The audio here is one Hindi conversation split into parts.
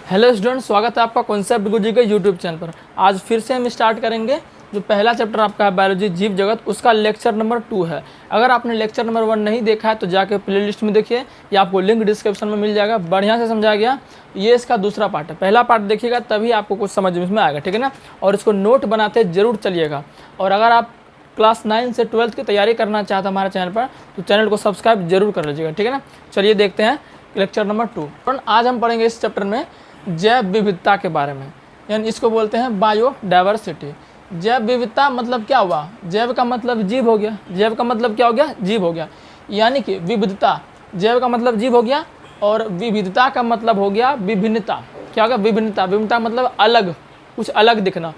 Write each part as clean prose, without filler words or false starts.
हेलो स्टूडेंट, स्वागत है आपका कॉन्सेप्ट गुरुजी के यूट्यूब चैनल पर। आज फिर से हम स्टार्ट करेंगे जो पहला चैप्टर आपका है बायोलॉजी जीव जगत, उसका लेक्चर नंबर 2 है। अगर आपने लेक्चर नंबर 1 नहीं देखा है तो जाके प्लेलिस्ट में देखिए, या आपको लिंक डिस्क्रिप्शन में मिल जाएगा। बढ़िया से समझाया गया। ये इसका दूसरा पार्ट है। पहला पार्ट देखिएगा तभी आपको कुछ समझ में आएगा, ठीक है ना। और इसको नोट बनाते जरूर चलिएगा। और अगर आप क्लास 9 से 12 की तैयारी करना चाहते हैं हमारे चैनल पर, तो चैनल को सब्सक्राइब जरूर कर लीजिएगा, ठीक है ना। चलिए देखते हैं लेक्चर नंबर 2। आज हम पढ़ेंगे इस चैप्टर में जैव विविधता के बारे में, यानी इसको बोलते हैं बायोडाइवर्सिटी। जैव विविधता मतलब क्या हुआ? जैव का मतलब जीव हो गया। जैव का मतलब क्या हो गया? जीव हो गया। यानी कि विविधता, जैव का मतलब जीव हो गया और विविधता का मतलब हो गया विभिन्नता। क्या होगा? विभिन्नता। विभिन्नता मतलब अलग, कुछ अलग दिखना।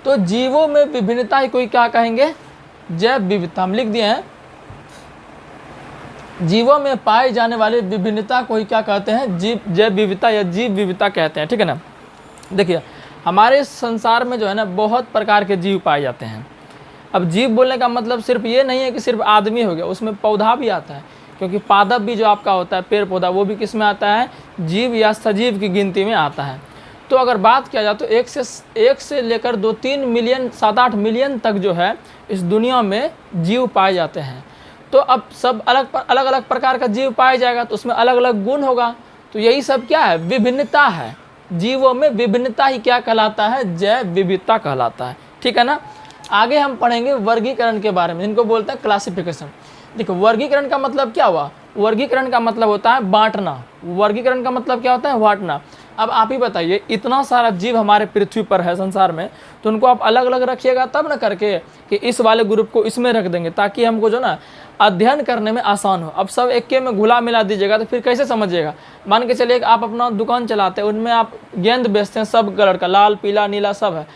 तो जीवों में विभिन्नता ही कोई क्या कहेंगे? जैव विविधता। हम लिख दिए हैं, जीवों में पाए जाने वाले विभिन्नता को ही क्या कहते हैं? जैव विविधता या जीव विविधता कहते हैं, ठीक है ना। देखिए, हमारे संसार में जो है ना बहुत प्रकार के जीव पाए जाते हैं। अब जीव बोलने का मतलब सिर्फ ये नहीं है कि सिर्फ आदमी हो गया, उसमें पौधा भी आता है। क्योंकि पादप भी जो आपका होता है, पेड़ पौधा, वो भी किस में आता है? जीव या सजीव की गिनती में आता है। तो अगर बात किया जाए तो एक से लेकर 2-3 मिलियन, 7-8 मिलियन तक जो है इस दुनिया में जीव पाए जाते हैं। तो अब सब अलग अलग प्रकार का जीव पाया जाएगा, तो उसमें अलग अलग गुण होगा। तो यही सब क्या है? विभिन्नता है। जीवों में विभिन्नता ही क्या कहलाता है? जैव विविधता कहलाता है, ठीक है ना। आगे हम पढ़ेंगे वर्गीकरण के बारे में, जिनको बोलते हैं क्लासिफिकेशन। देखो, वर्गीकरण का मतलब क्या हुआ? वर्गीकरण का मतलब होता है बांटना। वर्गीकरण का मतलब क्या होता है? बांटना। अब आप ही बताइए, इतना सारा जीव हमारे पृथ्वी पर है संसार में, तो उनको आप अलग अलग रखिएगा तब न करके कि इस वाले ग्रुप को इसमें रख देंगे, ताकि हमको जो ना अध्ययन करने में आसान हो। अब सब एक के में घुला मिला दीजिएगा तो फिर कैसे समझिएगा? मान के चलिए आप अपना दुकान चलाते हैं, उनमें आप गेंद बेचते हैं, सब कलर का, लाल पीला नीला सब है।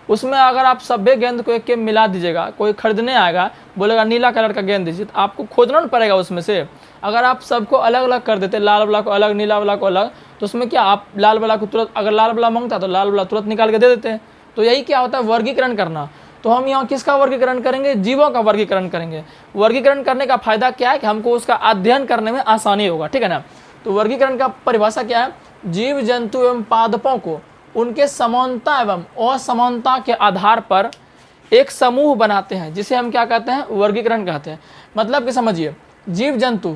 उसमें अगर आप सभी गेंद को एक के मिला दीजिएगा, कोई खरीदने आएगा, बोलेगा नीला कलर का गेंद दीजिए, तो आपको खोजना नहीं पड़ेगा उसमें से। अगर आप सबको अलग अलग कर देते, लाल वाला को अलग, नीला वाला को अलग, तो उसमें क्या, आप लाल वाला को तुरंत, अगर लाल वाला मांगता तो लाल वाला तुरंत निकाल के दे देते हैं। तो यही क्या होता है? वर्गीकरण करना। तो हम यहाँ किसका वर्गीकरण करेंगे? जीवों का वर्गीकरण करेंगे। वर्गीकरण करने का फायदा क्या है? कि हमको उसका अध्ययन करने में आसानी होगा, ठीक है ना। तो वर्गीकरण का परिभाषा क्या है? जीव जंतु एवं पादपों को उनके समानता एवं असमानता के आधार पर एक समूह बनाते हैं, जिसे हम क्या कहते हैं? वर्गीकरण कहते हैं। मतलब कि समझिए, जीव जंतु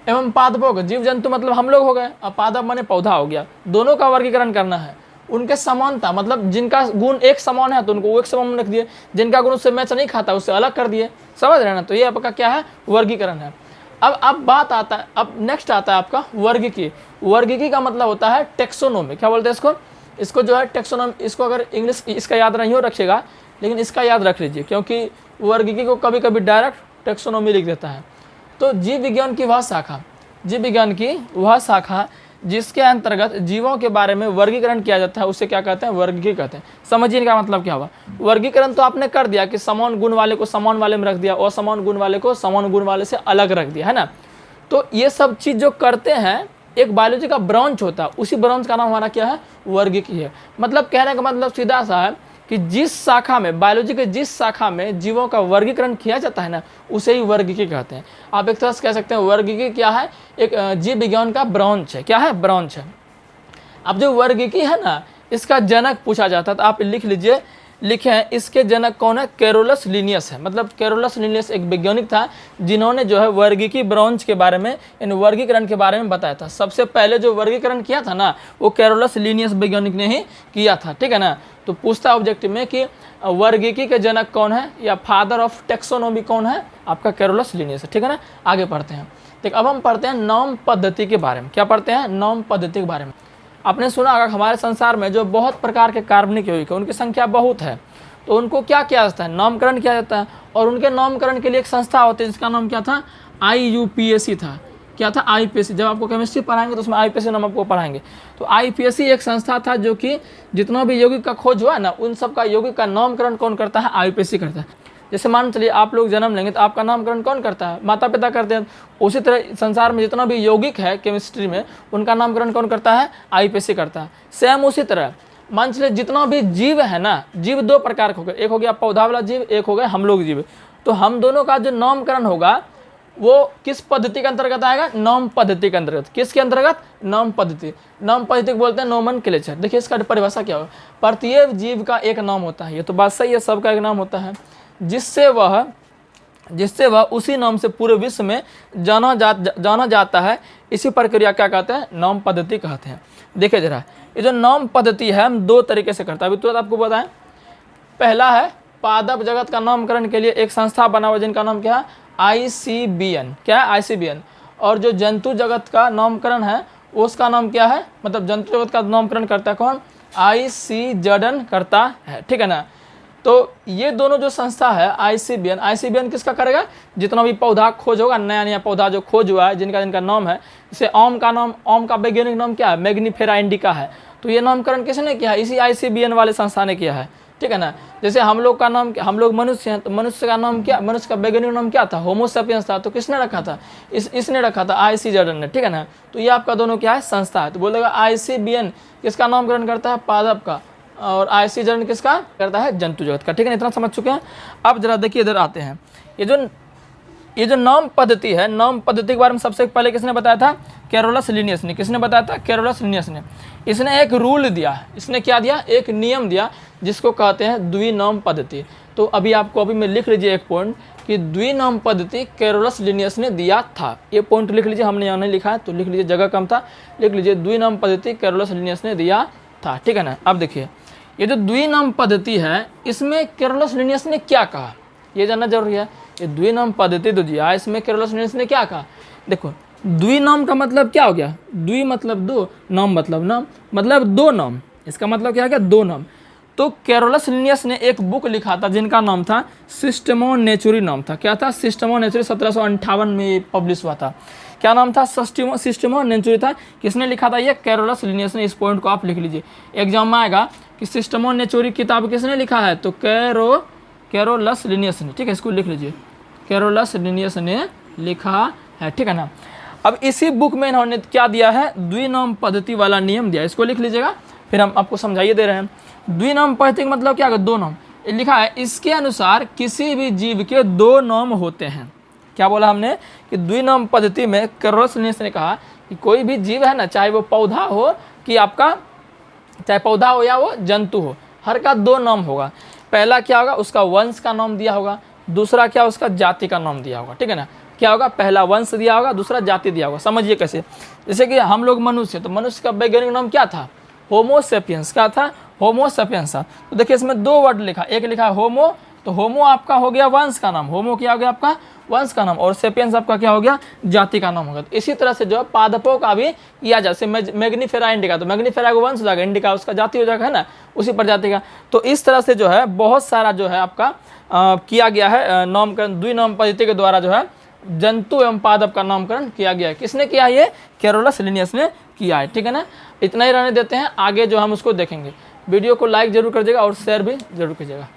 एवं पादपों का, जीव जंतु मतलब हम लोग हो गए, और पादप माने पौधा हो गया, दोनों का वर्गीकरण करना है। उनके समानता मतलब जिनका गुण एक समान है तो उनको एक समान रख दिए, जिनका गुण उससे मैच नहीं खाता उससे अलग कर दिए। समझ रहे हैं ना। तो ये आपका क्या है? वर्गीकरण है। अब बात आता है, अब नेक्स्ट आता है आपका वर्गीकी। वर्गीकी का मतलब होता है टेक्सोनोमी। क्या बोलते हैं इसको? इसको जो है टेक्सोनोमी, इसको अगर इंग्लिश इसका याद नहीं हो रखिएगा, लेकिन इसका याद रख लीजिए, क्योंकि वर्गीकी को कभी कभी डायरेक्ट टेक्सोनोमी लिख देता है। तो जीव विज्ञान की वह शाखा, जीव विज्ञान की वह शाखा जिसके अंतर्गत जीवों के बारे में वर्गीकरण किया जाता है, उसे क्या कहते हैं? वर्गीकी कहते हैं। समझिए इनका मतलब क्या हुआ। वर्गीकरण तो आपने कर दिया कि समान गुण वाले को समान वाले में रख दिया, असमान गुण वाले को समान गुण वाले से अलग रख दिया, है ना। तो ये सब चीज़ जो करते हैं, एक बायोलॉजी का ब्रांच होता है, उसी ब्रांच का नाम हमारा क्या है? वर्गीकी है। मतलब कहने का मतलब सीधा सा है कि जिस शाखा में, बायोलॉजी के जिस शाखा में जीवों का वर्गीकरण किया जाता है ना, उसे ही वर्गीकी कहते हैं। आप एक तरह से कह सकते हैं वर्गीकी क्या है? एक जीव विज्ञान का ब्रांच है। क्या है? ब्रांच है। अब जो वर्गीकी है ना, इसका जनक पूछा जाता है, तो आप लिख लीजिए, लिखे हैं इसके जनक कौन है? कैरोलस लिनियस है। मतलब कैरोलस लिनियस एक वैज्ञानिक था जिन्होंने जो है वर्गीकी ब्रांच के बारे में, इन वर्गीकरण के बारे में बताया था। सबसे पहले जो वर्गीकरण किया था ना, वो कैरोलस लिनियस वैज्ञानिक ने ही किया था, ठीक है ना। तो पूछता ऑब्जेक्टिव में कि वर्गीकी के जनक कौन है या फादर ऑफ टेक्सोनोमी कौन है? आपका कैरोलस लिनियस है, ठीक है ना। आगे पढ़ते हैं। ठीक, अब हम पढ़ते हैं नाम पद्धति के बारे में। क्या पढ़ते हैं? नाम पद्धति के बारे में। आपने सुना अगर हमारे संसार में जो बहुत प्रकार के कार्बनिक यौगिक है, उनकी संख्या बहुत है, तो उनको क्या किया जाता है? नामकरण किया जाता है। और उनके नामकरण के लिए एक संस्था होती है जिसका नाम क्या था? IUPAC था। क्या था? IUPAC। जब आपको केमिस्ट्री पढ़ाएंगे तो उसमें IUPAC नाम आपको पढ़ाएंगे। तो IUPAC एक संस्था था जो कि जितना भी यौगिक का खोज हुआ है ना, उन सब का यौगिक का नामकरण कौन करता है? IUPAC करता है। जैसे मान चलिए आप लोग जन्म लेंगे तो आपका नामकरण कौन करता है? माता पिता करते हैं। उसी तरह संसार में जितना भी यौगिक है केमिस्ट्री में, उनका नामकरण कौन करता है? IUPAC करता है। सेम उसी तरह मान चलिए जितना भी जीव है ना, जीव 2 प्रकार के हो गए, एक हो गया पौधा वाला जीव, एक हो गया हम लोग जीव। तो हम दोनों का जो नामकरण होगा वो किस पद्धति के अंतर्गत आएगा? नॉम पद्धति के अंतर्गत। किसके अंतर्गत? नॉम पद्धति। नॉम पद्धति को बोलते हैं नोमेनक्लेचर। देखिए इसका परिभाषा क्या होगा? प्रत्येक जीव का एक नाम होता है, ये तो बात सही है, सबका एक नाम होता है, जिससे वह उसी नाम से पूरे विश्व में जाना जाता है। इसी प्रक्रिया क्या कहते हैं? नॉम पद्धति कहते हैं। देखिए जरा, ये जो नॉम पद्धति है हम दो तरीके से करते हैं, अभी तुरंत आपको बताएं। पहला है पादप जगत का नामकरण के लिए एक संस्था बना हुआ जिनका नाम क्या है? ICBN। क्या है? ICBN। और जो जंतु जगत का नामकरण है उसका नाम क्या है? मतलब जंतु जगत का नामकरण करता है कौन? ICZN करता है, ठीक है ना। तो ये दोनों जो संस्था है ICBN किसका करेगा? जितना भी पौधा खोज होगा, नया नया पौधा जो खोज हुआ है, जिनका नाम है, जैसे आम का वैज्ञानिक नाम क्या है? मैग्नीफेरा इंडिका है। तो ये नामकरण किसने किया है? इसी ICBN वाले संस्था ने किया है, ठीक है ना। जैसे हम लोग मनुष्य हैं, तो मनुष्य का नाम क्या? मनुष्य का वैज्ञानिक नाम क्या था? होमो सेपियंस था। तो किसने रखा था? इसने रखा था, ICZN ने, ठीक है ना। तो ये आपका दोनों क्या है? संस्था है। तो बोलेगा ICBN किसका नामकरण करता है? पादप का, और ICZN किसका करता है? जंतु जगत का, ठीक है ना। इतना समझ चुके हैं। अब जरा देखिए इधर आते हैं, ये जो नाम पद्धति है, नाम पद्धति के बारे में सबसे पहले किसने बताया था? कैरोलस लिनियस ने। किसने बताया था? कैरोलस लिनियस ने। इसने एक रूल दिया, इसने क्या दिया? एक नियम दिया, जिसको कहते हैं द्विनाम पद्धति। तो अभी आप कॉपी में लिख लीजिए एक पॉइंट कि द्विनाम पद्धति कैरोलस लिनियस ने दिया था। ये पॉइंट लिख लीजिए, हमने यहाँ नहीं लिखा है तो लिख लीजिए, जगह कम था, लिख लीजिए द्विनाम पद्धति कैरोलस लिनियस ने दिया था, ठीक है ना। अब देखिए ये जो द्विनाम पद्धति है इसमें कैरोलस लिनियस ने क्या कहा, ये जानना जरूरी है। ये द्विनाम पद्धति तो दिया, इसमें कैरोलस लिनियस ने क्या कहा? देखो, द्विनाम का मतलब क्या हो गया? द्वि मतलब दो, नाम मतलब नाम, मतलब दो नाम। इसका मतलब क्या हो गया? दो नाम। तो कैरोलस लिनियस ने एक बुक लिखा था जिनका नाम था सिस्टमो नेचुरी नाम था। क्या था? सिस्टमो नेचुरी। 1758 में पब्लिश हुआ था। क्या नाम था? सिस्टमो नेचुरी था। किसने लिखा था? ये कैरोलस लिनियस ने। इस पॉइंट को आप लिख लीजिए, एग्जाम में आएगा कि सिस्टमो नेचुरी किताब किसने लिखा है? तो कैरोलस लिनियस ने, ठीक है। इसको लिख लीजिए, कैरोलस लिनियस ने लिखा है, ठीक है ना। अब इसी बुक में इन्होंने क्या दिया है? द्विनाम पद्धति वाला नियम दिया। इसको लिख लीजिएगा, फिर हम आपको समझाइए दे रहे हैं। द्विनाम पद्धति का मतलब क्या? दो नाम। लिखा है इसके अनुसार किसी भी जीव के दो नाम होते हैं। क्या बोला हमने? कि द्विनाम पद्धति में कैरोलस लिनियस ने कहा कि कोई भी जीव है ना, चाहे वो पौधा हो कि आपका, चाहे पौधा हो या वो जंतु हो, हर का दो नाम होगा। पहला क्या होगा? उसका वंश का नाम दिया होगा। दूसरा क्या? उसका जाति का नाम दिया होगा, ठीक है ना। क्या होगा? पहला वंश दिया होगा, दूसरा जाति दिया होगा। समझिए कैसे। जैसे कि हम लोग मनुष्य, तो मनुष्य का वैज्ञानिक नाम क्या था? होमो सेपियंस। क्या था? होमो सेपियंस था। तो देखिए इसमें दो वर्ड लिखा, एक लिखा है होमो, तो होमो आपका हो गया वंश का नाम, होमो क्या हो गया आपका? वंश का नाम, और सेपियंस आपका क्या हो गया? जाति का नाम होगा। तो इसी तरह से जो है पादपों का भी किया जैसे मैग्नीफेरा इंडिका, तो मैग्नीफेरा को वंश हो जाएगा, इंडिका उसका जाति हो जाएगा, है ना, उसी प्रजाति का। तो इस तरह से जो है बहुत सारा जो है आपका किया गया है नामकरण, द्विनाम पद्धति के द्वारा जो है जंतु एवं पादप का नामकरण किया गया है। किसने किया? ये कैरोलस लिनियस ने किया है, ठीक है ना। इतना ही रहने देते हैं, आगे जो हम उसको देखेंगे। वीडियो को लाइक जरूर करिएगा और शेयर भी जरूर कीजिएगा।